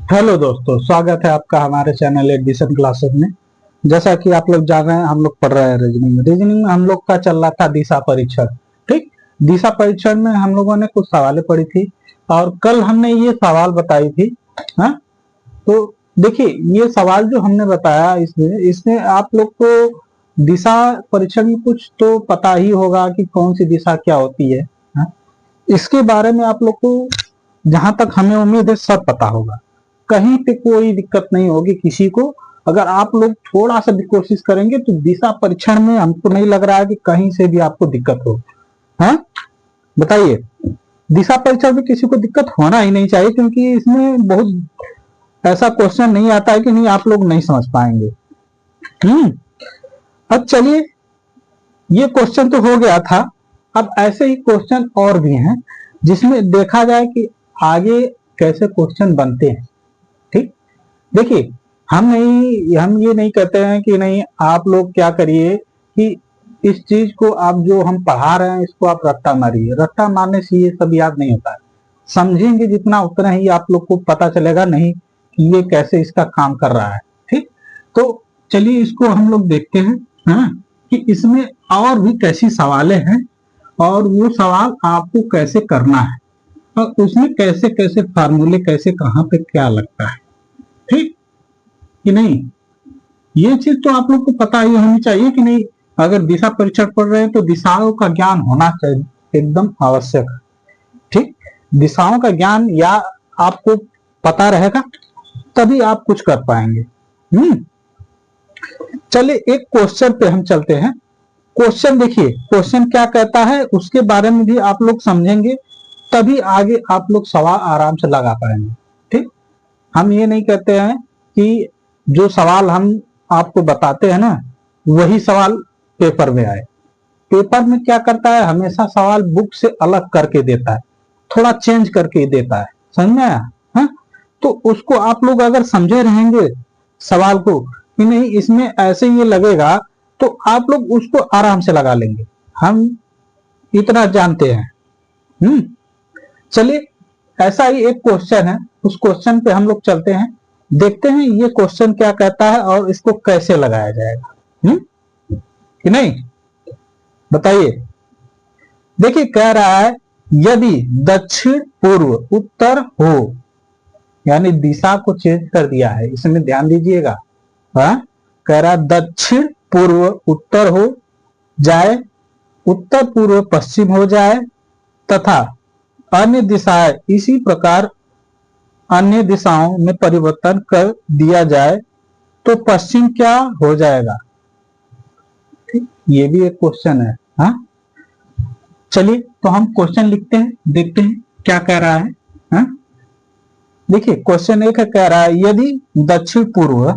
Hello दोस्तों, स्वागत है आपका हमारे चैनल एडमिशन क्लासेस में। जैसा कि आप लोग जान रहे हैं, हम लोग पढ़ रहे हैं रीजनिंग में हम लोग का चल रहा था दिशा परीक्षण। ठीक, दिशा परीक्षण में हम लोगों ने कुछ सवालें पढ़ी थी और कल हमने ये सवाल बताई थी। हाँ, तो देखिए, ये सवाल जो हमने बताया इसमें इसमें आप लोग को दिशा परीक्षण में कुछ तो पता ही होगा कि कौन सी दिशा क्या होती है। हाँ? इसके बारे में आप लोग को जहां तक हमें उम्मीद है सब पता होगा, कहीं पे कोई दिक्कत नहीं होगी किसी को। अगर आप लोग थोड़ा सा भी कोशिश करेंगे तो दिशा परीक्षण में हमको नहीं लग रहा है कि कहीं से भी आपको दिक्कत हो। हाँ, बताइए, दिशा परीक्षण में किसी को दिक्कत होना ही नहीं चाहिए, क्योंकि इसमें बहुत ऐसा क्वेश्चन नहीं आता है कि नहीं आप लोग नहीं समझ पाएंगे। अब चलिए, ये क्वेश्चन तो हो गया था। अब ऐसे ही क्वेश्चन और भी हैं जिसमें देखा जाए कि आगे कैसे क्वेश्चन बनते हैं। ठीक, देखिए, हम ये नहीं कहते हैं कि नहीं आप लोग क्या करिए कि इस चीज को आप जो हम पढ़ा रहे हैं इसको आप रट्टा मारिए। रट्टा मारने से ये सब याद नहीं होता है। समझेंगे जितना उतना ही आप लोग को पता चलेगा नहीं कि ये कैसे इसका काम कर रहा है। ठीक, तो चलिए इसको हम लोग देखते हैं। हाँ, कि इसमें और भी कैसी सवालें हैं और वो सवाल आपको कैसे करना है और उसमें कैसे कैसे फार्मूले कैसे कहाँ पे क्या लगता है। ठीक कि नहीं, ये चीज तो आप लोग को पता ही होनी चाहिए कि नहीं। अगर दिशा परीक्षण पढ़ रहे हैं तो दिशाओं का ज्ञान होना चाहिए, एकदम आवश्यक है। ठीक, दिशाओं का ज्ञान या आपको पता रहेगा तभी आप कुछ कर पाएंगे। चलिए एक क्वेश्चन पे हम चलते हैं। क्वेश्चन देखिए, क्वेश्चन क्या कहता है उसके बारे में भी आप लोग समझेंगे, तभी आगे आप लोग सवाल आराम से लगा पाएंगे। ठीक, हम ये नहीं कहते हैं कि जो सवाल हम आपको बताते हैं ना वही सवाल पेपर में आए। पेपर में क्या करता है, हमेशा सवाल बुक से अलग करके देता है, थोड़ा चेंज करके देता है। समझ में आया? हाँ? तो उसको आप लोग अगर समझे रहेंगे सवाल को कि नहीं इसमें ऐसे ये लगेगा, तो आप लोग उसको आराम से लगा लेंगे, हम इतना जानते हैं। चलिए, ऐसा ही एक क्वेश्चन है, उस क्वेश्चन पे हम लोग चलते हैं, देखते हैं ये क्वेश्चन क्या कहता है और इसको कैसे लगाया जाएगा। कि नहीं, बताइए। देखिए कह रहा है यदि दक्षिण पूर्व उत्तर हो, यानी दिशा को चेंज कर दिया है, इसमें ध्यान दीजिएगा। हाँ, कह रहा है दक्षिण पूर्व उत्तर हो जाए, उत्तर पूर्व पश्चिम हो जाए तथा अन्य दिशाएं इसी प्रकार अन्य दिशाओं में परिवर्तन कर दिया जाए तो पश्चिम क्या हो जाएगा। ये भी एक क्वेश्चन है। हाँ, चलिए तो हम क्वेश्चन लिखते हैं, देखते हैं क्या कह रहा है। हाँ? देखिए क्वेश्चन एक है, कह रहा है यदि दक्षिण पूर्व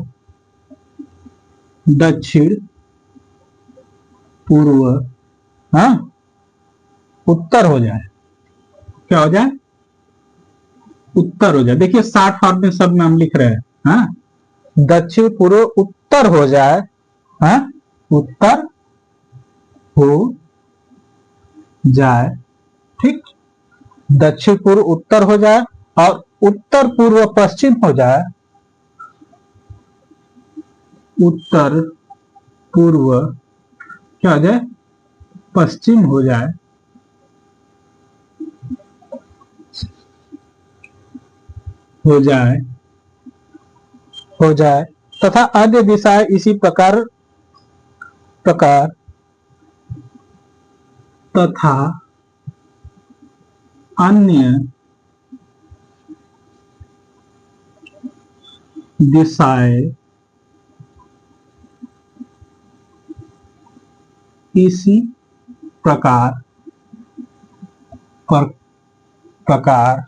हाँ उत्तर हो जाए, क्या हो जाए, उत्तर हो जाए। देखिए शॉर्ट फॉर्म में सब में हम लिख रहे हैं। हाँ, दक्षिण पूर्व उत्तर हो जाए। हाँ, उत्तर हो जाए। ठीक, दक्षिण पूर्व उत्तर हो जाए और उत्तर पूर्व पश्चिम हो जाए, उत्तर पूर्व क्या हो जाए, पश्चिम हो जाए, हो जाए हो जाए तथा अन्य दिशाएं इसी प्रकार प्रकार तथा अन्य दिशाएं इसी प्रकार प्रकार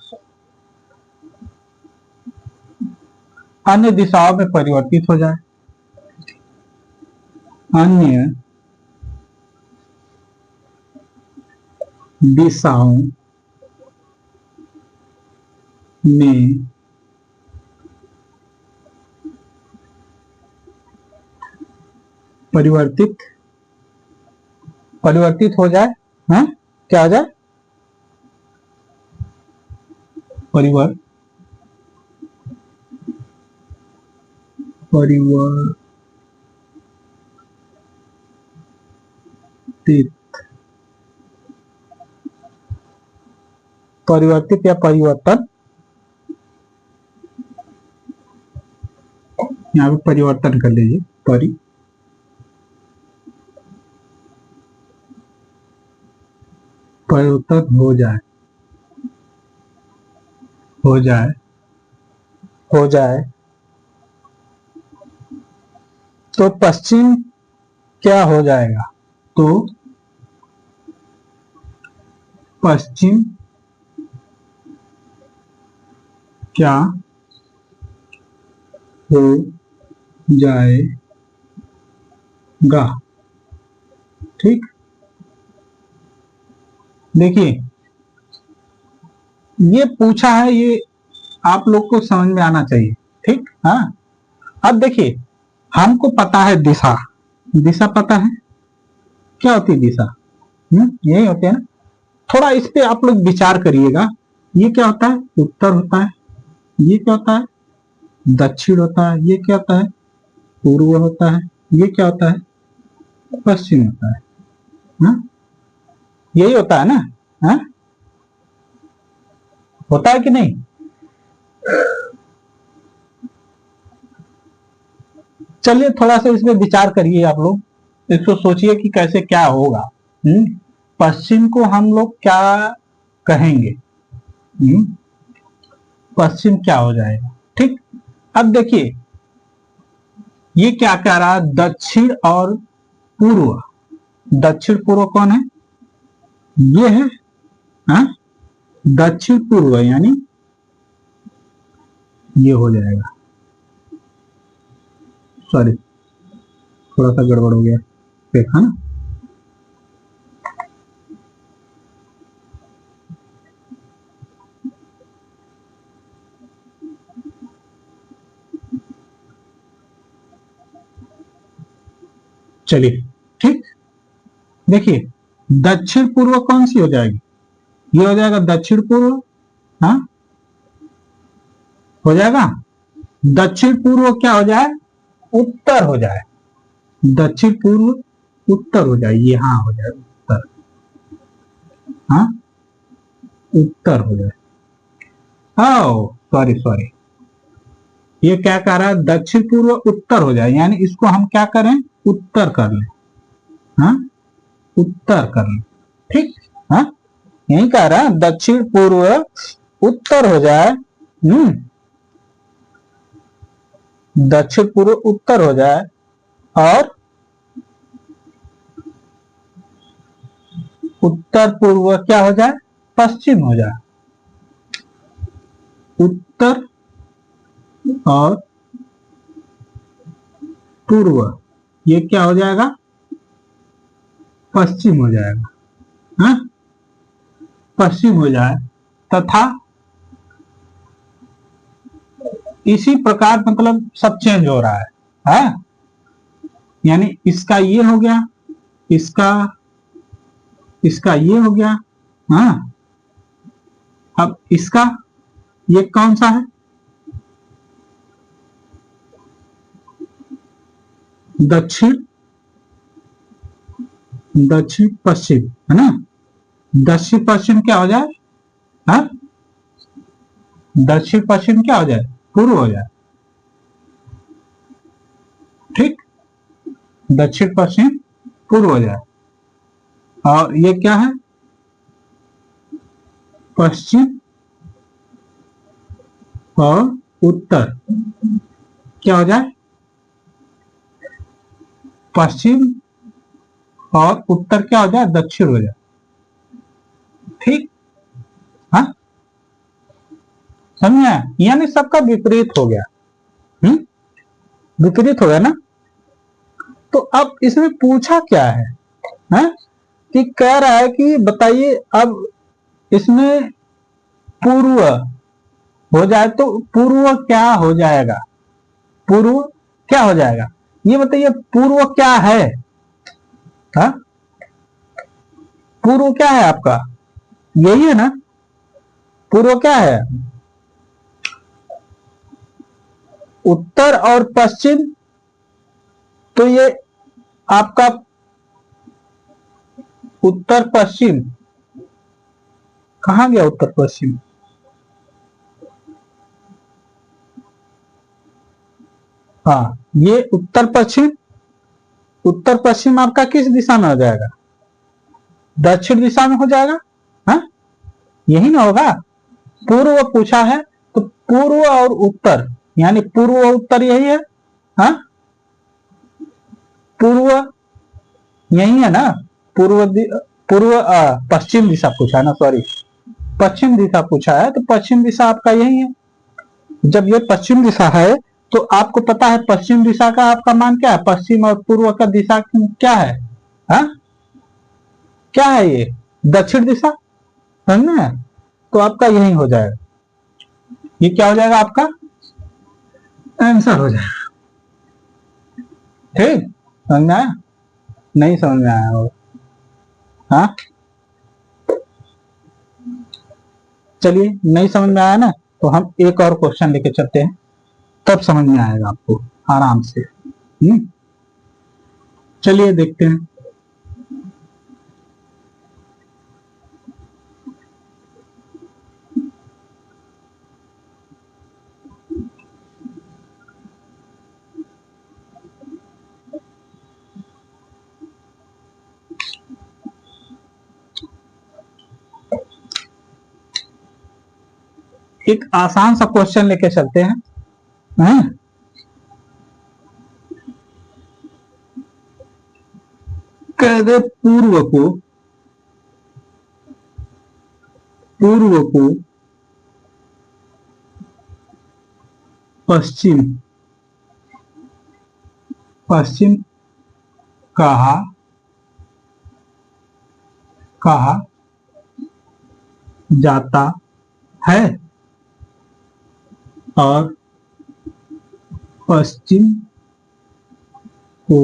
अन्य दिशाओं में परिवर्तित हो जाए, अन्य दिशाओं में परिवर्तित हो जाए। हाँ, क्या हो जाए, परिवर्तित परिवर्तित या परिवर्तन, यहाँ पे परिवर्तन कर लीजिए, परिवर्तन हो जाए तो पश्चिम क्या हो जाएगा? तो पश्चिम क्या हो जाएगा? ठीक, देखिए ये पूछा है, ये आप लोग को समझ में आना चाहिए। ठीक, हाँ। अब देखिए, हमको पता है दिशा, दिशा पता है क्या होती है दिशा, यही होते हैं ना। थोड़ा इस पे आप लोग विचार करिएगा। ये क्या होता है? उत्तर होता है। ये क्या होता है? दक्षिण होता है। ये क्या होता है? पूर्व होता है। ये क्या होता है? पश्चिम होता है। यही होता है ना? हा? होता है कि नहीं? चलिए थोड़ा सा इसमें विचार करिए आप लोग, इसको सोचिए कि कैसे क्या होगा। पश्चिम को हम लोग क्या कहेंगे? पश्चिम क्या हो जाएगा? ठीक, अब देखिए ये क्या कह रहा है? दक्षिण और पूर्व। दक्षिण पूर्व कौन है? ये है, हाँ? दक्षिण पूर्व यानी ये हो जाएगा। सॉरी, थोड़ा सा गड़बड़ हो गया, देखा ना। चलिए ठीक, देखिए दक्षिण पूर्व कौन सी हो जाएगी? ये हो जाएगा दक्षिण पूर्व, हाँ हो जाएगा। दक्षिण पूर्व क्या हो जाए? उत्तर हो जाए। दक्षिण पूर्व उत्तर हो जाए, ये हाँ हो जाए उत्तर, हाँ उत्तर हो जाए। सॉरी सॉरी, ये क्या कह रहा है? दक्षिण पूर्व उत्तर हो जाए, यानी इसको हम क्या करें? उत्तर कर लें, हाँ उत्तर कर लें। ठीक, हाँ यही कह रहा है, दक्षिण पूर्व उत्तर हो जाए। दक्षिण पूर्व उत्तर हो जाए और उत्तर पूर्व क्या हो जाए? पश्चिम हो जाए। उत्तर और पूर्व ये क्या हो जाएगा? पश्चिम हो जाएगा, हाँ पश्चिम हो जाए। तथा इसी प्रकार मतलब सब चेंज हो रहा है, हाँ? यानी इसका ये हो गया, इसका ये हो गया, हाँ। अब इसका ये कौन सा है? दक्षिण पश्चिम है ना। दक्षिण पश्चिम क्या हो जाए? हाँ दक्षिण पश्चिम क्या हो जाए? पूर्व हो जाए। ठीक, दक्षिण पश्चिम पूर्व हो जाए। और ये क्या है? पश्चिम और उत्तर क्या हो जाए? पश्चिम और उत्तर क्या हो जाए? दक्षिण हो जाए। ठीक, हाँ समझ आया? यानी सबका विपरीत हो गया। विपरीत हो गया ना। तो अब इसमें पूछा क्या है, है? कि कह रहा है कि बताइए अब इसमें पूर्व हो जाए तो पूर्व क्या हो जाएगा? पूर्व क्या हो जाएगा? ये बताइए पूर्व क्या है? हा? पूर्व क्या है आपका? यही है ना। पूर्व क्या है? उत्तर और पश्चिम, तो ये आपका उत्तर पश्चिम कहां गया? उत्तर पश्चिम, हाँ, ये उत्तर पश्चिम, उत्तर पश्चिम आपका किस दिशा में हो जाएगा? दक्षिण दिशा में हो जाएगा। हाँ, यही ना होगा। पूर्व पूछा है तो पूर्व और उत्तर, यानी पूर्व और उत्तर यही है। हाँ, पूर्व यही है ना, पूर्व पश्चिम दिशा पूछा है ना, सॉरी, पश्चिम दिशा पूछा है, तो पश्चिम दिशा आपका यही है। जब ये पश्चिम दिशा है तो आपको पता है पश्चिम दिशा का आपका मान क्या है? पश्चिम और पूर्व का दिशा क्या है? हाँ, क्या है ये? दक्षिण दिशा, समझे? तो आपका यही हो जाएगा, ये क्या हो जाएगा? आपका आंसर हो जाएगा। ठीक, समझ में आया? नहीं समझ में आया होगा? हाँ, चलिए, नहीं समझ में आया ना, तो हम एक और क्वेश्चन लेके चलते हैं, तब समझ में आएगा आपको आराम से। चलिए देखते हैं। एक आसान सा क्वेश्चन लेके चलते हैं। कह दे पूर्व को पश्चिम कहा जाता है और पश्चिम को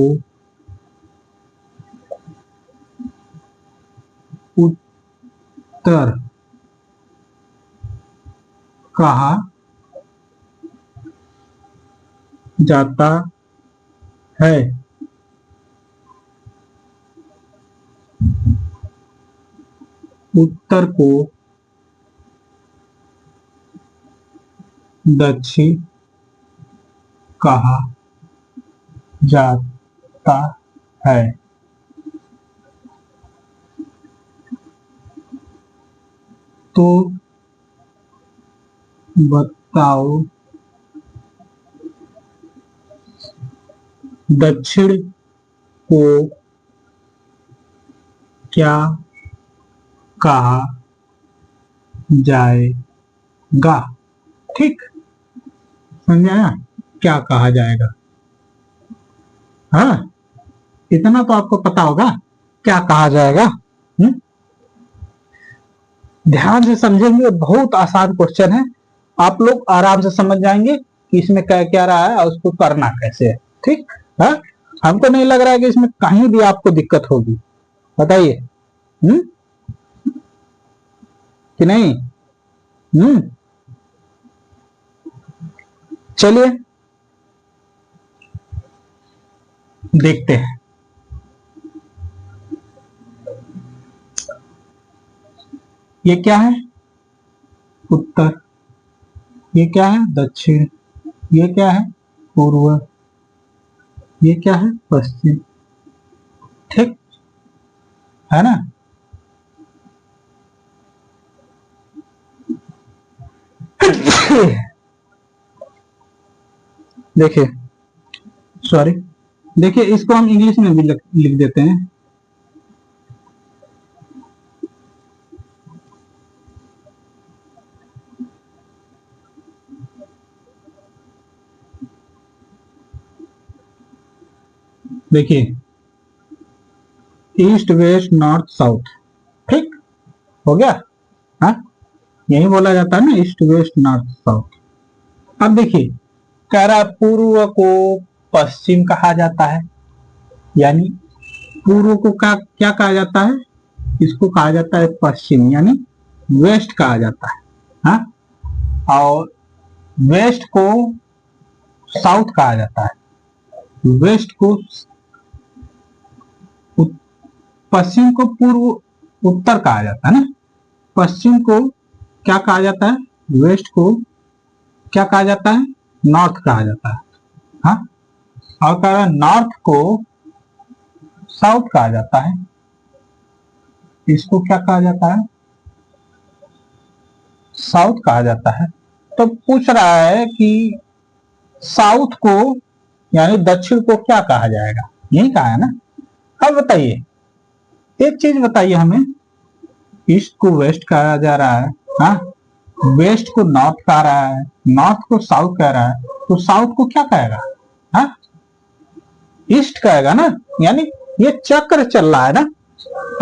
उत्तर कहा जाता है। उत्तर को दक्षिण कहा जाता है। तो बताओ दक्षिण को क्या कहा जाएगा? ठीक, समझ आया? क्या कहा जाएगा? हाँ, इतना तो आपको पता होगा क्या कहा जाएगा। ध्यान से समझेंगे, बहुत आसान क्वेश्चन है, आप लोग आराम से समझ जाएंगे कि इसमें क्या क्या रहा है और उसको करना कैसे है। ठीक है, हमको नहीं लग रहा है कि इसमें कहीं भी आपको दिक्कत होगी, बताइए कि नहीं? चलिए देखते हैं। ये क्या है? उत्तर। ये क्या है? दक्षिण। ये क्या है? पूर्व। ये क्या है? पश्चिम। ठीक है ना? देखिए, सॉरी, देखिए, इसको हम इंग्लिश में भी लिख देते हैं। देखिए, ईस्ट वेस्ट नॉर्थ साउथ। ठीक हो गया? हाँ, यही बोला जाता है ना, ईस्ट वेस्ट नॉर्थ साउथ। अब देखिए, कह रहा पूर्व को पश्चिम कहा जाता है, यानी पूर्व को क्या कहा जाता है? इसको कहा जाता है पश्चिम, यानी वेस्ट कहा जाता है। हाँ, और वेस्ट को साउथ कहा जाता है, वेस्ट को पश्चिम को पूर्व उत्तर कहा जाता है ना, पश्चिम को क्या कहा जाता है, वेस्ट को क्या कहा जाता है, नॉर्थ कहा जाता है। हाँ, और कह रहा है नॉर्थ को साउथ कहा जाता है, इसको क्या कहा जाता है, साउथ कहा जाता है। तो पूछ रहा है कि साउथ को यानी दक्षिण को क्या कहा जाएगा, यही कहा है ना। अब बताइए, एक चीज बताइए हमें, ईस्ट को वेस्ट कहा जा रहा है, हाँ, वेस्ट को नॉर्थ कह रहा है, नॉर्थ को साउथ कह रहा है, तो साउथ को क्या कहेगा, हाँ, ईस्ट कहेगा ना। यानी ये चक्र चल रहा है ना।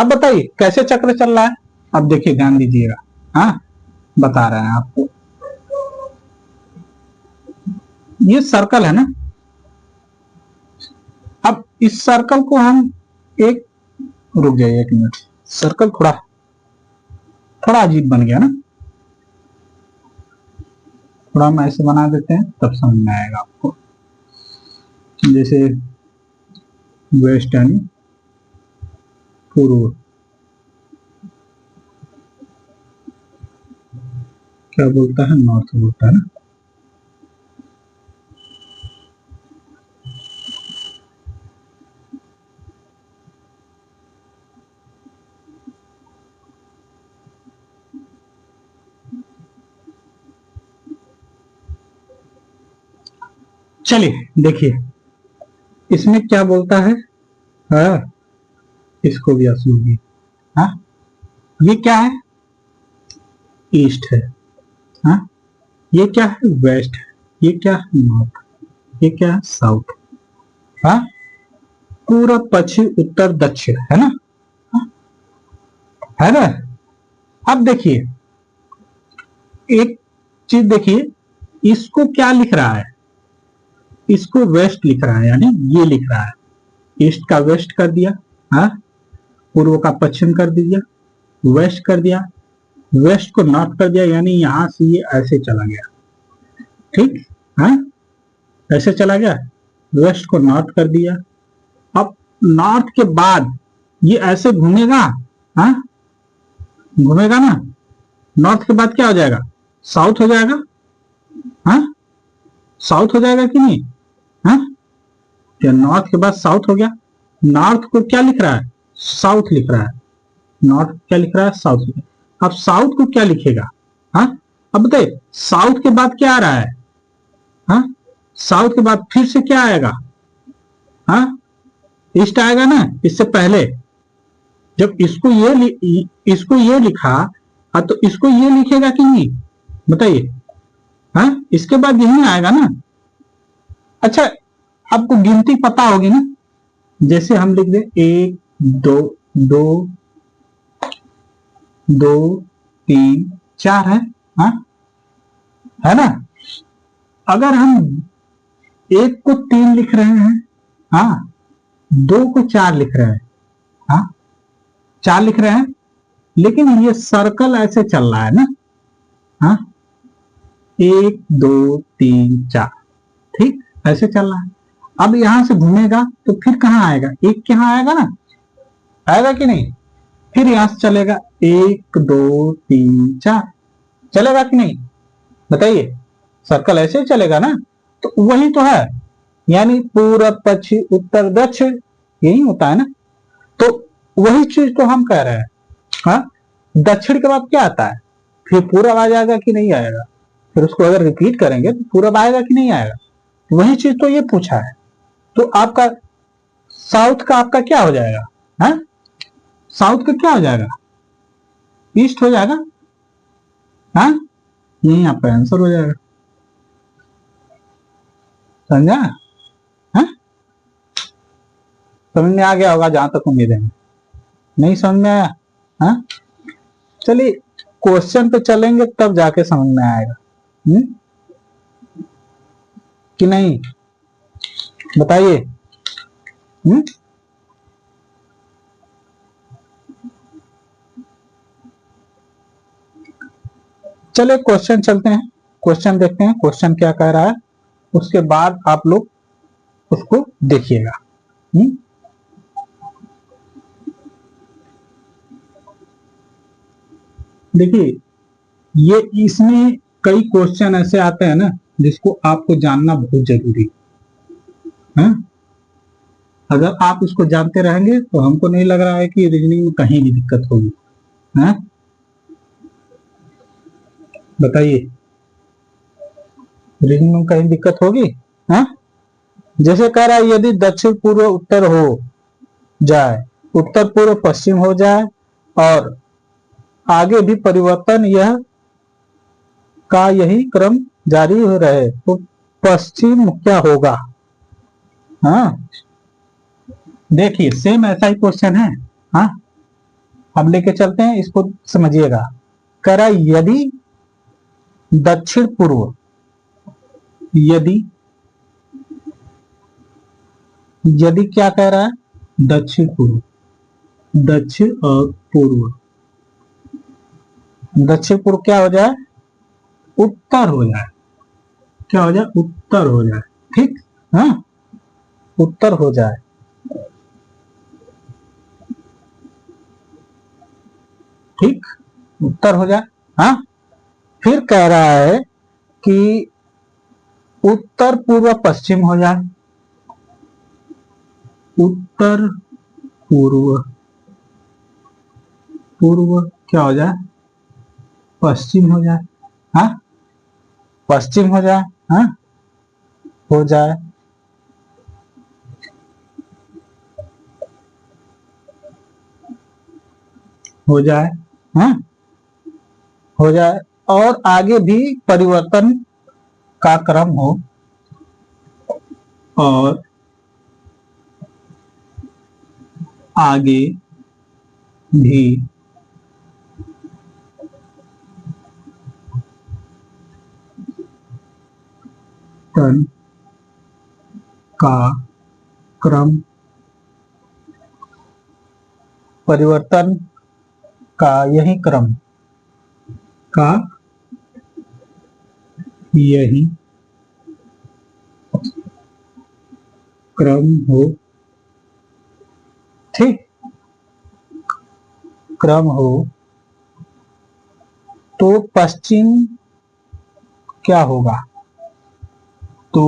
अब बताइए कैसे चक्र चल रहा है, अब देखिए ध्यान दीजिएगा, हाँ, बता रहे हैं आपको। ये सर्कल है ना, अब इस सर्कल को हम एक, रुक जाइए एक मिनट, सर्कल थोड़ा थोड़ा अजीब बन गया ना, थोड़ा हम ऐसे बना देते हैं तब समझ में आएगा आपको। जैसे वेस्ट यानी पूर्व, क्या बोलता है, नॉर्थ बोलता है ना। चलिए देखिए इसमें क्या बोलता है, हाँ, इसको भी सुनिए, हाँ, ये क्या है, ईस्ट है, हाँ, ये क्या है, वेस्ट है, ये क्या है, नॉर्थ, ये क्या है, साउथ, हाँ, पूरब पश्चिम उत्तर दक्षिण है ना, हाँ? है ना। अब देखिए एक चीज देखिए, इसको क्या लिख रहा है, इसको वेस्ट लिख रहा है, यानी ये लिख रहा है, ईस्ट का वेस्ट कर दिया, हाँ, पूर्व का पश्चिम कर दिया, वेस्ट कर दिया, वेस्ट को नॉर्थ कर दिया, यानी यहां से ये ऐसे चला गया, ठीक, हाँ, ऐसे चला गया, वेस्ट को नॉर्थ कर दिया। अब नॉर्थ के बाद ये ऐसे घूमेगा, हाँ, घूमेगा ना, नॉर्थ के बाद क्या हो जाएगा, साउथ हो जाएगा, हाँ, साउथ हो जाएगा कि नहीं, हाँ, तो नॉर्थ के बाद साउथ हो गया, नॉर्थ को क्या लिख रहा है, साउथ लिख रहा है, नॉर्थ क्या लिख रहा है, साउथ लिख रहा है। अब साउथ को क्या लिखेगा, हाँ, अब बताइए साउथ के बाद क्या आ रहा है, हाँ, साउथ के बाद फिर से क्या आएगा, हाँ, ईस्ट आएगा ना। इससे पहले जब इसको ये लिखा, तो इसको ये लिखेगा कि नहीं, बताइए, हाँ, इसके बाद यही आएगा ना। अच्छा, आपको गिनती पता होगी ना, जैसे हम लिख दे 1 2 2 2 3 4 है, हाँ, है ना। अगर हम 1 को 3 लिख रहे हैं, हाँ, 2 को 4 लिख रहे हैं, हाँ, 4 लिख रहे हैं, लेकिन ये सर्कल ऐसे चल रहा है ना, हाँ, 1 2 3 4, ठीक, ऐसे चल रहा है। अब यहां से घूमेगा तो फिर कहां आएगा, एक यहां आएगा ना, आएगा कि नहीं, फिर यहां से चलेगा 1 2 3 4, चलेगा कि नहीं, बताइए, सर्कल ऐसे ही चलेगा ना। तो वही तो है, यानी पूरब पश्चिम उत्तर दक्षिण, यही होता है ना। तो वही चीज तो हम कह रहे हैं, हाँ, दक्षिण के बाद क्या आता है, फिर पूरब आ जाएगा कि नहीं आएगा, फिर उसको अगर रिपीट करेंगे तो पूरब आएगा कि नहीं आएगा, वही चीज तो ये पूछा है। तो आपका साउथ का आपका क्या हो जाएगा, हाँ, साउथ का क्या हो जाएगा, ईस्ट हो जाएगा, हाँ, यही आपका आंसर हो जाएगा, समझा, हाँ, समझ में आ गया होगा जहां तक उम्मीद है, नहीं समझ में आया, हाँ, चलिए क्वेश्चन पे चलेंगे तब जाके समझ में आएगा, कि नहीं, बताइए, चलिए क्वेश्चन चलते हैं, क्वेश्चन देखते हैं, क्वेश्चन क्या कह रहा है। उसके बाद आप लोग उसको देखिएगा। देखिए, ये इसमें कई क्वेश्चन ऐसे आते हैं ना जिसको आपको जानना बहुत जरूरी है। अगर आप इसको जानते रहेंगे तो हमको नहीं लग रहा है कि रीजनिंग में कहीं भी दिक्कत होगी। है, बताइए, रीजनिंग में कहीं दिक्कत होगी? है, जैसे कह रहा है यदि दक्षिण पूर्व उत्तर हो जाए, उत्तर पूर्व पश्चिम हो जाए और आगे भी परिवर्तन यह का यही क्रम जारी हो रहे तो पश्चिम क्या होगा? हाँ, देखिए सेम ऐसा ही क्वेश्चन है। हाँ, हम लेके चलते हैं, इसको समझिएगा। कह रहा है यदि दक्षिण पूर्व, यदि यदि क्या कह रहा है? दक्षिण पूर्व, दक्षिण और पूर्व, दक्षिण पूर्व क्या हो जाए? उत्तर हो जाए। क्या हो जाए? उत्तर हो जाए। ठीक, हाँ, उत्तर हो जाए। ठीक, उत्तर हो जाए। हाँ, फिर कह रहा है कि उत्तर पूर्व पश्चिम हो जाए, उत्तर पूर्व, पूर्व क्या हो जाए? पश्चिम हो जाए। हाँ, पश्चिम हो जाए। हाँ, हो जाए। हो जाए। हाँ, हो जाए और आगे भी परिवर्तन का क्रम हो, और आगे भी तन का क्रम, परिवर्तन का यही क्रम, का यही क्रम हो। ठीक, क्रम हो तो पश्चिम क्या होगा? तो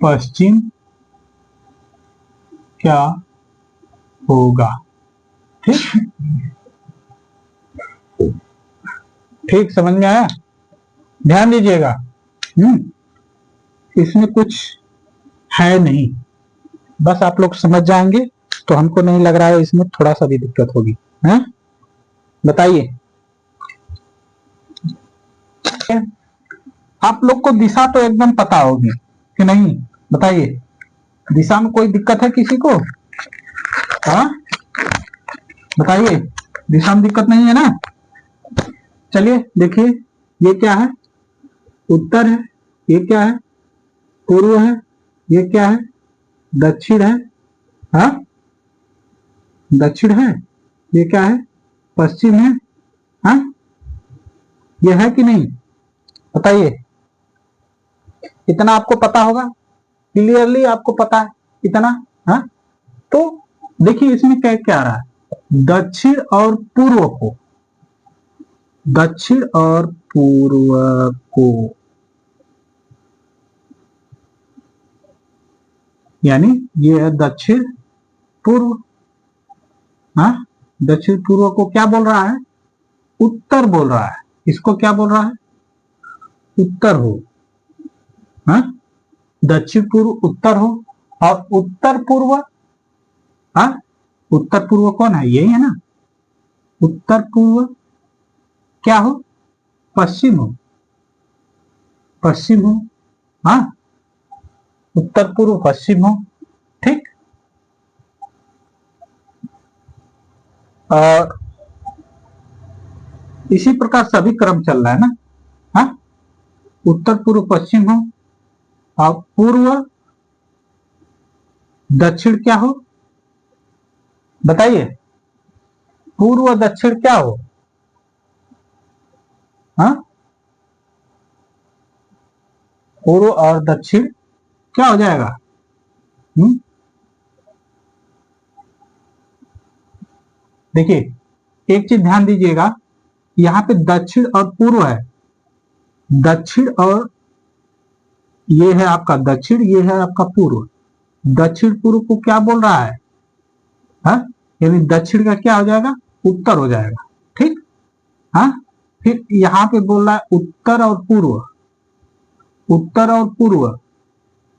पश्चिम क्या होगा? ठीक, ठीक, समझ में आया? ध्यान दीजिएगा। इसमें कुछ है नहीं, बस आप लोग समझ जाएंगे तो हमको नहीं लग रहा है इसमें थोड़ा सा भी दिक्कत होगी। है, बताइए। आप लोग को दिशा तो एकदम पता होगी कि नहीं? बताइए, दिशा में कोई दिक्कत है किसी को? हाँ, बताइए, दिशा में दिक्कत नहीं है ना? चलिए देखिए, ये क्या है? उत्तर है। ये क्या है? पूर्व है। ये क्या है? दक्षिण है। हाँ, दक्षिण है। ये क्या है? पश्चिम है। हाँ, ये है कि नहीं? बताइए, इतना आपको पता होगा, क्लियरली आपको पता है इतना। हाँ, तो देखिए इसमें क्या क्या आ रहा है? दक्षिण और पूर्व को, दक्षिण और पूर्व को, यानी ये है दक्षिण पूर्व। हाँ, दक्षिण पूर्व को क्या बोल रहा है? उत्तर बोल रहा है। इसको क्या बोल रहा है? उत्तर हो। हाँ, दक्षिण पूर्व उत्तर हो, और उत्तर पूर्व, हाँ, उत्तर पूर्व कौन है? यही है ना। उत्तर पूर्व क्या हो? पश्चिम हो, पश्चिम हो। हाँ, उत्तर पूर्व पश्चिम हो। ठीक, और इसी प्रकार सभी क्रम चल रहा है ना। हाँ, उत्तर पूर्व पश्चिम हो, और पूर्व दक्षिण क्या हो? बताइए, पूर्व दक्षिण क्या हो? हाँ, पूर्व और दक्षिण क्या हो जाएगा? देखिए एक चीज ध्यान दीजिएगा, यहाँ पे दक्षिण और पूर्व है, दक्षिण और ये है आपका दक्षिण, ये है आपका पूर्व। दक्षिण पूर्व को क्या बोल रहा है? हाँ, यानी दक्षिण का क्या हो जाएगा? उत्तर हो जाएगा। ठीक, हाँ। फिर यहाँ पे बोल रहा है उत्तर और पूर्व, उत्तर और पूर्व,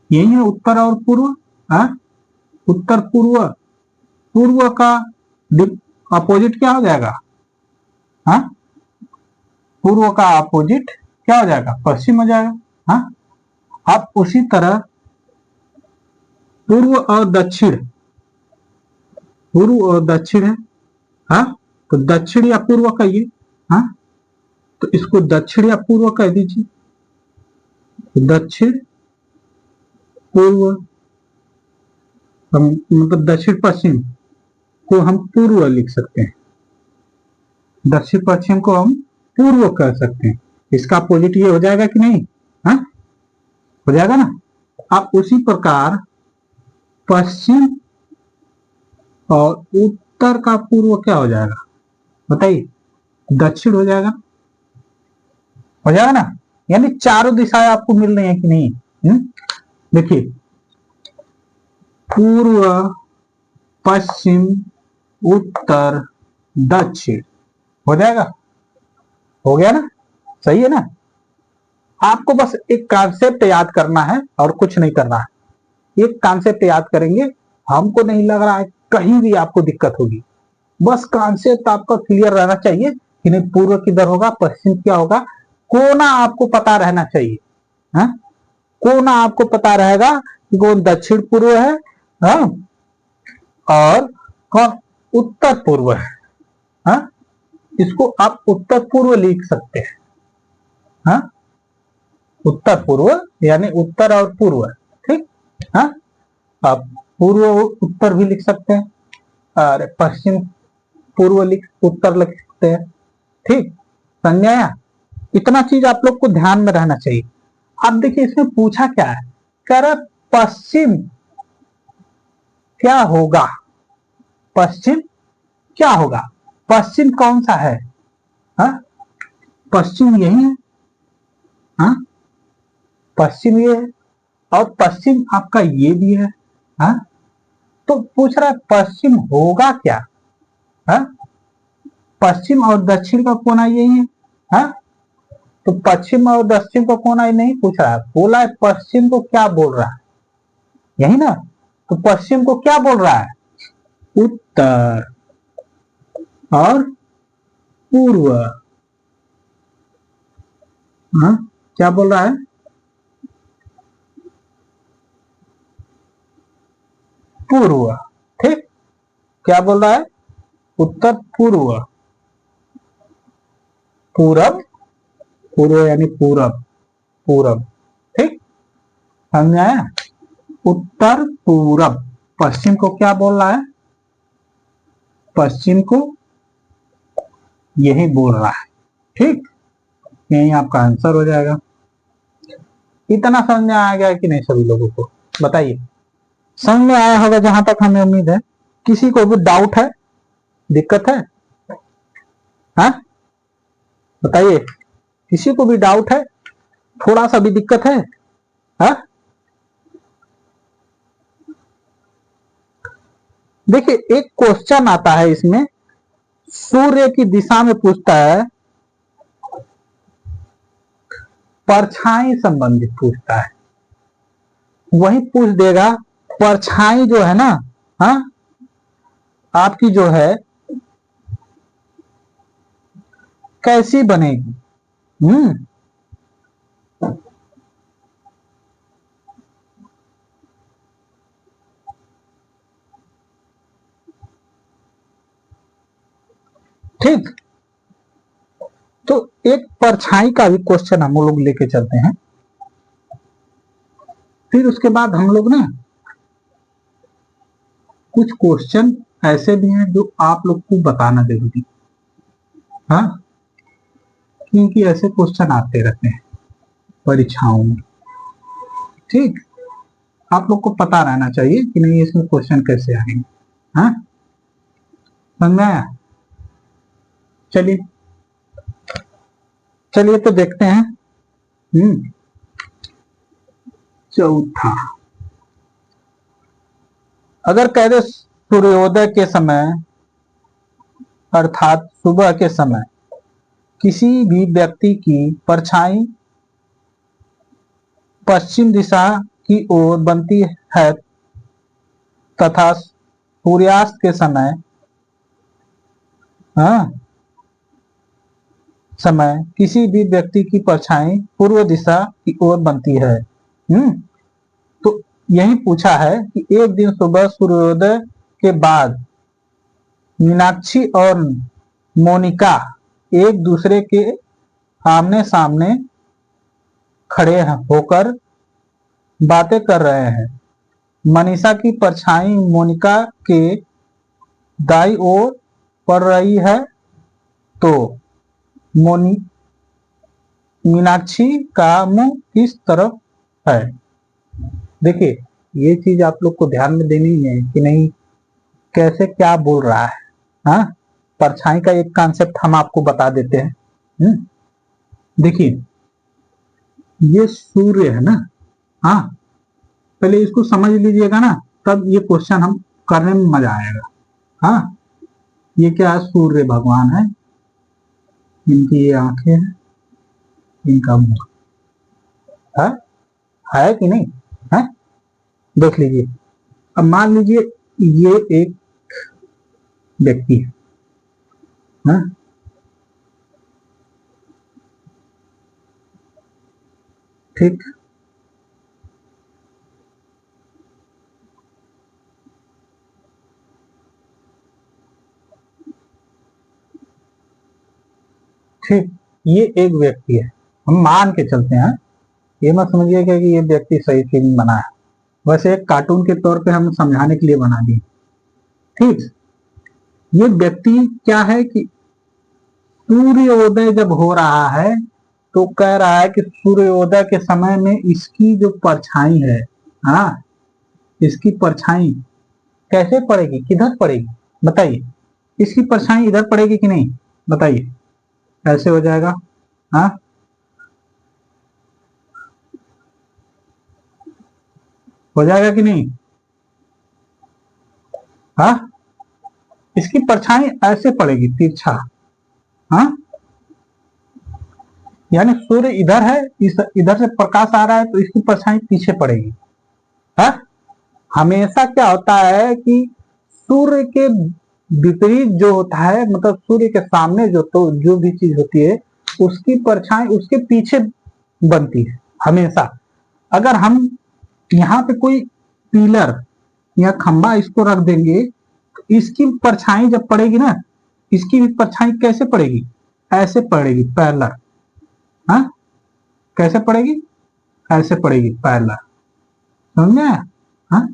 यही है उत्तर और पूर्व। हाँ, उत्तर पूर्व, पूर्व का अपोजिट क्या हो जाएगा? हाँ, पूर्व का अपोजिट क्या हो जाएगा? पश्चिम हो जाएगा। हाँ, अब उसी तरह पूर्व और दक्षिण, पूर्व और दक्षिण है। हाँ, तो दक्षिण या पूर्व कहिए। हाँ, तो इसको दक्षिण या पूर्व कह दीजिए, दक्षिण पूर्व, मतलब दक्षिण पश्चिम को हम पूर्व लिख सकते हैं, दक्षिण पश्चिम को हम पूर्व कह सकते हैं। इसका अपोजिट ये हो जाएगा कि नहीं? हाँ, हो जाएगा ना। अब उसी प्रकार पश्चिम और उत्तर का पूर्व क्या हो जाएगा? बताइए, दक्षिण हो जाएगा, हो जाएगा ना। यानी चारों दिशाएं आपको मिल रही हैं कि नहीं? देखिए पूर्व, पश्चिम, उत्तर, दक्षिण, हो जाएगा, हो गया ना, सही है ना। आपको बस एक कॉन्सेप्ट याद करना है और कुछ नहीं करना है। एक कॉन्सेप्ट याद करेंगे, हमको नहीं लग रहा है कहीं भी आपको दिक्कत होगी। बस कॉन्सेप्ट आपका क्लियर रहना चाहिए कि नहीं, पूर्व किधर होगा, पश्चिम क्या होगा, कोना आपको पता रहना चाहिए। हाँ? कोना आपको पता रहेगा कि कौन दक्षिण पूर्व है, हाँ? और कौन उत्तर पूर्व है। हाँ? इसको आप उत्तर पूर्व लिख सकते हैं। हाँ? उत्तर पूर्व यानी उत्तर और पूर्व, ठीक। हाँ, आप पूर्व उत्तर भी लिख सकते हैं, और पश्चिम पूर्व लिख उत्तर लिख सकते हैं, ठीक। समझाया? इतना चीज आप लोग को ध्यान में रहना चाहिए। अब देखिए इसमें पूछा क्या है, कह रहा पश्चिम क्या होगा, पश्चिम क्या होगा, पश्चिम कौन सा है? हाँ, पश्चिम यही है। हाँ, पश्चिम ये है, और पश्चिम आपका ये भी है। हाँ, तो पूछ रहा है पश्चिम होगा क्या? हाँ, पश्चिम और दक्षिण का कोना यही है। हाँ, तो पश्चिम और दक्षिण का कोना ही नहीं पूछ रहा है, बोला है पश्चिम को क्या बोल रहा है, यही ना। तो पश्चिम को क्या बोल रहा है? उत्तर और पूर्व। हाँ, क्या बोल रहा है? पूर्व, ठीक। क्या बोल रहा है? उत्तर पूर्व, पूरब, पूर्व यानी पूरब, पूरब, ठीक। समझ आया? उत्तर पूरब। पश्चिम को क्या बोल रहा है? पश्चिम को यही बोल रहा है, ठीक। यही आपका आंसर हो जाएगा। इतना समझ में आ गया कि नहीं सभी लोगों को? बताइए, समझ में आया होगा जहां तक हमें उम्मीद है। किसी को भी डाउट है, दिक्कत है? हाँ, बताइए, किसी को भी डाउट है, थोड़ा सा भी दिक्कत है? हाँ, देखिए एक क्वेश्चन आता है इसमें, सूर्य की दिशा में पूछता है, परछाई संबंधित पूछता है, वही पूछ देगा परछाई जो है ना, हाँ, आपकी जो है कैसी बनेगी? ठीक। तो एक परछाई का भी क्वेश्चन हम लोग लेके चलते हैं, फिर उसके बाद हम लोग ना कुछ क्वेश्चन ऐसे भी हैं जो आप लोग को बताना जरूरी। हाँ, क्योंकि ऐसे क्वेश्चन आते रहते हैं परीक्षाओं में। ठीक, आप लोग को पता रहना चाहिए कि नहीं इसमें क्वेश्चन कैसे आएंगे। हाँ, समझ में आया? चलिए चलिए तो देखते हैं। चौथा, अगर कह दे सूर्योदय के समय अर्थात सुबह के समय किसी भी व्यक्ति की परछाई पश्चिम दिशा की ओर बनती है तथा सूर्यास्त के समय हाँ, समय किसी भी व्यक्ति की परछाई पूर्व दिशा की ओर बनती है। तो यही पूछा है कि एक दिन सुबह सूर्योदय के बाद मीनाक्षी और मोनिका एक दूसरे के आमने सामने खड़े होकर बातें कर रहे हैं। मनीषा की परछाई मोनिका के दाईं ओर पड़ रही है तो मोनी मीनाक्षी का मुंह किस तरफ है? देखिए, ये चीज आप लोग को ध्यान में देनी है कि नहीं, कैसे क्या बोल रहा है। हाँ, परछाई का एक कॉन्सेप्ट हम आपको बता देते हैं। देखिए, ये सूर्य है ना। हाँ, पहले इसको समझ लीजिएगा ना, तब ये क्वेश्चन हम करने में मजा आएगा। हाँ, ये क्या है? सूर्य भगवान है, इनकी ये आंखें हैं, इनका मुंह है कि नहीं है? देख लीजिए। अब मान लीजिए ये एक व्यक्ति है। हाँ? ठीक, ठीक, ये एक व्यक्ति है, हम मान के चलते हैं। ये मत समझिएगा कि ये व्यक्ति सही फिल्म बना है, वैसे एक कार्टून के तौर पे हम समझाने के लिए बना दिए। ठीक, ये व्यक्ति क्या है कि सूर्योदय जब हो रहा है तो कह रहा है कि सूर्योदय के समय में इसकी जो परछाई है, हाँ, इसकी परछाई कैसे पड़ेगी, किधर पड़ेगी बताइए? इसकी परछाई इधर पड़ेगी कि नहीं बताइए? कैसे हो जाएगा? हाँ, हो जाएगा कि नहीं? हाँ, इसकी परछाई ऐसे पड़ेगी तिरछा। हाँ, यानी सूर्य इधर है, इधर से प्रकाश आ रहा है तो इसकी परछाई पीछे पड़ेगी। हाँ, हमेशा क्या होता है कि सूर्य के विपरीत जो होता है, मतलब सूर्य के सामने जो भी चीज होती है उसकी परछाई उसके पीछे बनती है हमेशा। अगर हम यहाँ पे कोई पिलर या खंबा इसको रख देंगे तो इसकी परछाई जब पड़ेगी ना, इसकी भी परछाई कैसे पड़ेगी? ऐसे पड़ेगी, पैरेलल। हाँ, कैसे पड़ेगी? ऐसे पड़ेगी, पैरेलल। समझ में आया? हाँ,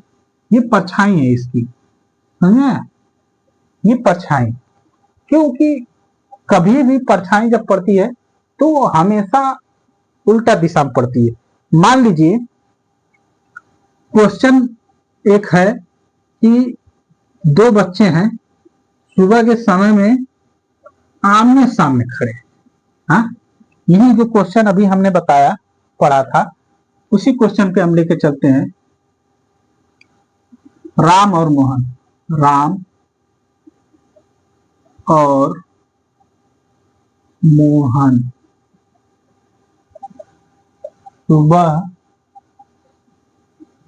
ये परछाई है इसकी, समझ में आया? ये परछाई, क्योंकि कभी भी परछाई जब पड़ती है तो वो हमेशा उल्टा दिशा में पड़ती है। मान लीजिए क्वेश्चन एक है कि दो बच्चे हैं, सुबह के समय में आमने सामने खड़े। हाँ, यही जो क्वेश्चन अभी हमने बताया पढ़ा था उसी क्वेश्चन पे हम लेके चलते हैं। राम और मोहन, राम और मोहन सुबह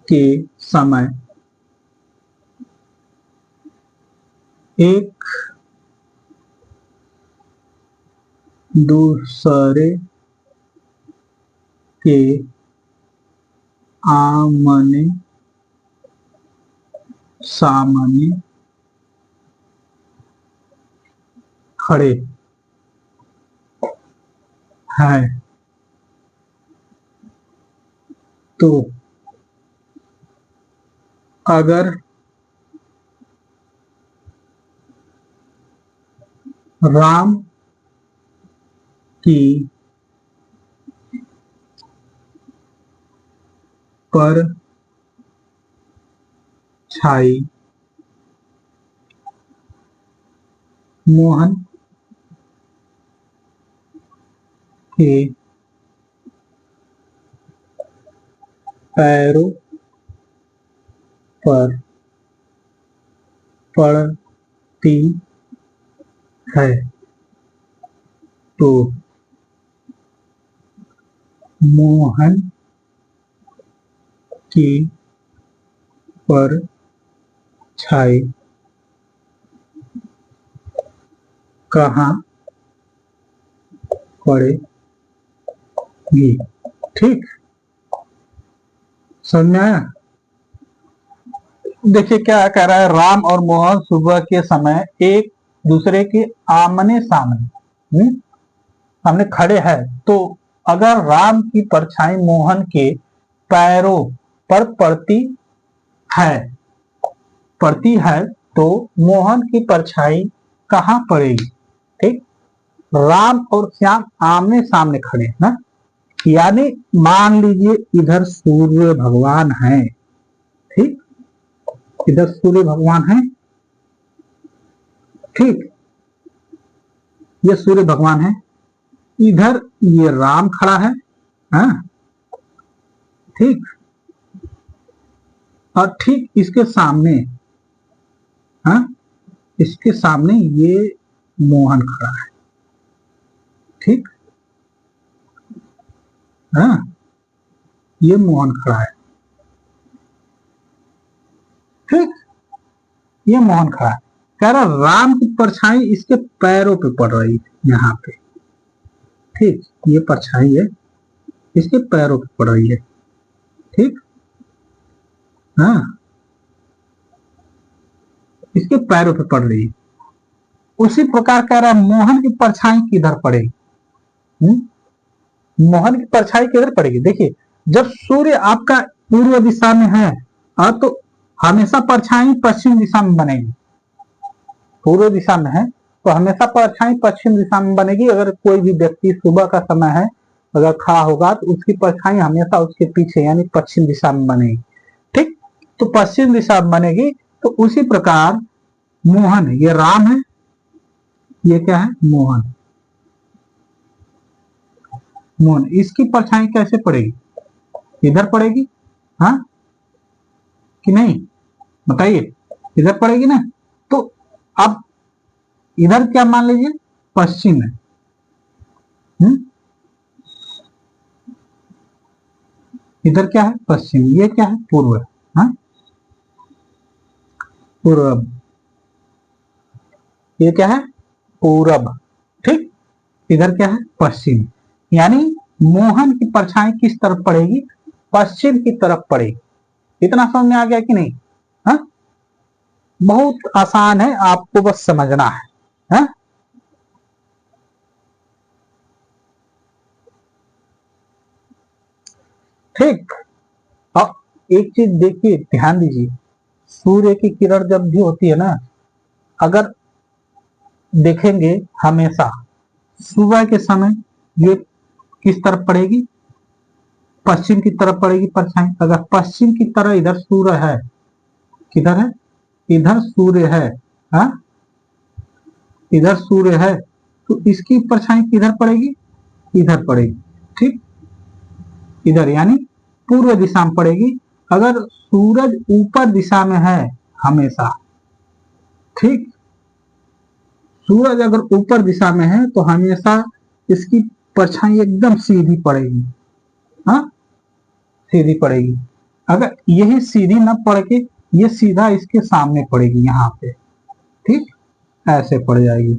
के समय एक दूसरे के आमने सामने खड़े हैं तो अगर राम की पर छाई मोहन के पैरों पर पड़ती है तो मोहन की परछाई कहाँ पड़ेगी। ठीक, समझ में आया। देखिए क्या कह रहा है, राम और मोहन सुबह के समय एक दूसरे के आमने सामने सामने खड़े हैं, तो अगर राम की परछाई मोहन के पैरों पर पड़ती है तो मोहन की परछाई कहाँ पड़ेगी। ठीक, राम और श्याम आमने सामने खड़े हैं ना, यानी मान लीजिए इधर सूर्य भगवान है, ठीक, इधर सूर्य भगवान है, ठीक, ये सूर्य भगवान है, इधर ये राम खड़ा है, हाँ, ठीक, और ठीक इसके सामने, हाँ, इसके सामने ये मोहन खड़ा है, ठीक, हाँ, ये मोहन खड़ा है, ठीक, ये मोहन खड़ा है। कह रहा राम की परछाई इसके पैरों पे पड़ रही है यहाँ पे, ठीक, ये परछाई है इसके पैरों पे पड़ रही है, ठीक, हाँ, इसके पैरों पे पड़ रही है। उसी प्रकार कह रहा है मोहन की परछाई किधर पड़ेगी। मोहन की परछाई किधर पड़ेगी। देखिए जब सूर्य आपका पूर्व दिशा में है तो हमेशा परछाई पश्चिम दिशा में बनेगी, पूर्व दिशा में है तो हमेशा परछाई पश्चिम दिशा में बनेगी। अगर कोई भी व्यक्ति सुबह का समय है अगर खड़ा होगा तो उसकी परछाई हमेशा उसके पीछे यानी पश्चिम दिशा में बनेगी, ठीक, तो पश्चिम दिशा में बनेगी। तो उसी प्रकार मोहन, ये राम है, ये क्या है मोहन, मोहन, इसकी परछाई कैसे पड़ेगी, इधर पड़ेगी, हाँ कि नहीं बताइए, इधर पड़ेगी ना। तो अब इधर क्या मान लीजिए पश्चिम है, इधर क्या है पश्चिम, ये क्या है पूर्व, हाँ पूर्व, ये क्या है पूरब, ठीक, इधर क्या है पश्चिम, यानी मोहन की परछाई किस तरफ पड़ेगी, पश्चिम की तरफ पड़ेगी। इतना समझ में आ गया कि नहीं। हाँ बहुत आसान है, आपको बस समझना है। हाँ? ठीक, अब एक चीज देखिए ध्यान दीजिए, सूर्य की किरण जब भी होती है ना, अगर देखेंगे हमेशा सुबह के समय ये किस तरफ पड़ेगी, पश्चिम की तरफ पड़ेगी परछाई। अगर पश्चिम की तरफ इधर सूर्य है, किधर है इधर सूर्य है, हाँ इधर सूर्य है, तो इसकी परछाई किधर पड़ेगी, इधर पड़ेगी, ठीक, इधर यानी पूर्व दिशा में पड़ेगी। अगर सूरज ऊपर दिशा में है हमेशा, ठीक, सूरज अगर ऊपर दिशा में है तो हमेशा इसकी परछाई एकदम सीधी पड़ेगी, हाँ सीधी पड़ेगी। अगर यही सीधी न पड़ के ये सीधा इसके सामने पड़ेगी यहाँ पे, ठीक, ऐसे पड़ जाएगी।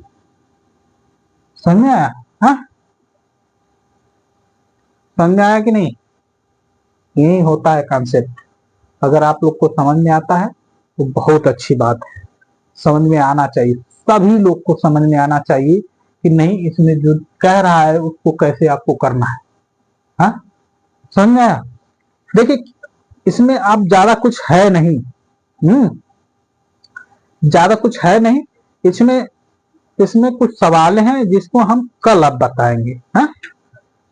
समझ में आया, हाँ समझ में आया कि नहीं, यही होता है कॉन्सेप्ट। अगर आप लोग को समझ में आता है तो बहुत अच्छी बात है, समझ में आना चाहिए, सभी लोग को समझ में आना चाहिए कि नहीं इसमें जो कह रहा है उसको कैसे आपको करना है। हाँ समझ में आया। देखिए इसमें आप ज्यादा कुछ है नहीं, ज्यादा कुछ है नहीं इसमें, इसमें कुछ सवाल हैं जिसको हम कल अब बताएंगे। हाँ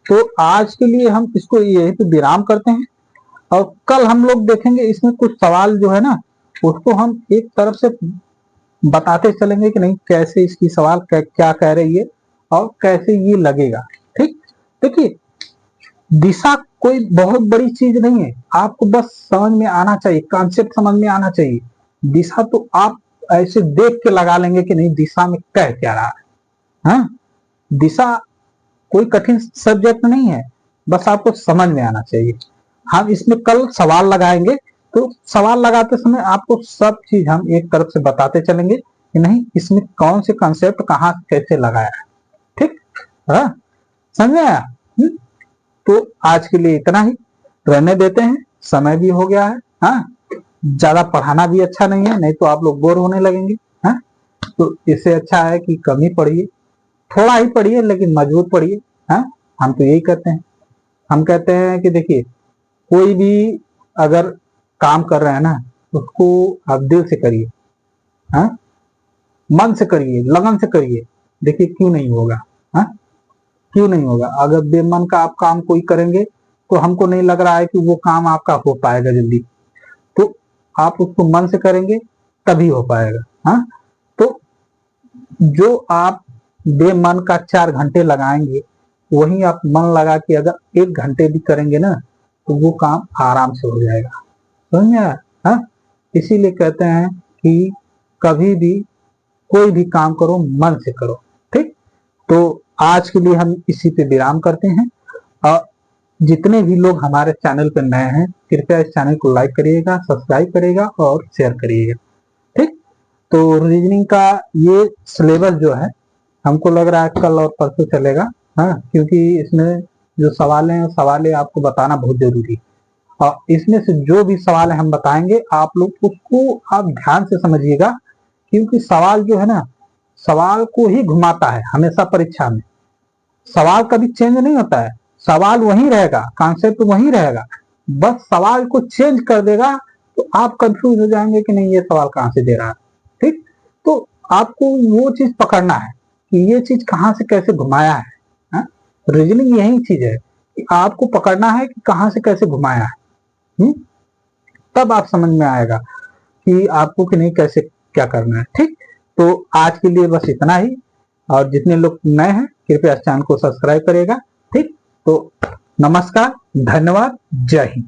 तो आज के लिए हम इसको यहीं पे विराम करते हैं और कल हम लोग देखेंगे इसमें कुछ सवाल जो है ना उसको हम एक तरफ से बताते चलेंगे कि नहीं कैसे इसकी सवाल क्या कह रही है और कैसे ये लगेगा। ठीक, देखिए दिशा कोई बहुत बड़ी चीज नहीं है, आपको बस समझ में आना चाहिए, कॉन्सेप्ट समझ में आना चाहिए। दिशा तो आप ऐसे देख के लगा लेंगे कि नहीं दिशा में कह क्या रहा है। हाँ, दिशा कोई कठिन सब्जेक्ट नहीं है, बस आपको समझ में आना चाहिए। हम इसमें कल सवाल लगाएंगे, तो सवाल लगाते समय आपको सब चीज हम एक तरफ से बताते चलेंगे कि नहीं इसमें कौन से कंसेप्ट कहाँ कैसे लगाया है। ठीक, हाँ समझ में आया। तो आज के लिए इतना ही, रहने देते हैं, समय भी हो गया है। हाँ, ज्यादा पढ़ाना भी अच्छा नहीं है, नहीं तो आप लोग बोर होने लगेंगे। हाँ, तो इससे अच्छा है कि कम ही पढ़िए, थोड़ा ही पढ़िए लेकिन मजबूत पढ़िए। हाँ, हम तो यही कहते हैं, हम कहते हैं कि देखिए कोई भी अगर काम कर रहे हैं ना उसको आप दिल से करिए, हाँ मन से करिए, लगन से करिए, देखिए क्यों नहीं होगा। हाँ, क्यों नहीं होगा। अगर बेमन का आप काम कोई करेंगे तो हमको नहीं लग रहा है कि वो काम आपका हो पाएगा जल्दी, तो आप उसको मन से करेंगे तभी हो पाएगा। हाँ, तो जो आप बेमन का 4 घंटे लगाएंगे वही आप मन लगा के अगर 1 घंटे भी करेंगे ना तो वो काम आराम से हो जाएगा। समझ में आया। हाँ, इसीलिए कहते हैं कि कभी भी कोई भी काम करो मन से करो। ठीक, तो आज के लिए हम इसी पे विराम करते हैं। और जितने भी लोग हमारे चैनल पर नए हैं कृपया इस चैनल को लाइक करिएगा, सब्सक्राइब करिएगा और शेयर करिएगा। ठीक, तो रीजनिंग का ये सिलेबस जो है हमको लग रहा है कल और परसों चलेगा। हाँ, क्योंकि इसमें जो सवाल हैं सवाल आपको बताना बहुत जरूरी है, और इसमें से जो भी सवाल हम बताएंगे आप लोग उसको आप ध्यान से समझिएगा, क्योंकि सवाल जो है ना सवाल को ही घुमाता है हमेशा परीक्षा में। सवाल कभी चेंज नहीं होता है, सवाल वही रहेगा, कॉन्सेप्ट वही रहेगा, बस सवाल को चेंज कर देगा तो आप कंफ्यूज हो जाएंगे कि नहीं ये सवाल कहाँ से दे रहा है। ठीक, तो आपको वो चीज पकड़ना है कि ये चीज कहाँ से कैसे घुमाया है। रीजनिंग यही चीज है कि आपको पकड़ना है कि कहाँ से कैसे घुमाया है। तब आप समझ में आएगा कि आपको कि नहीं कैसे क्या करना है। ठीक, तो आज के लिए बस इतना ही, और जितने लोग नए हैं कृपया चैनल को सब्सक्राइब करेगा। ठीक, तो नमस्कार, धन्यवाद, जय हिंद।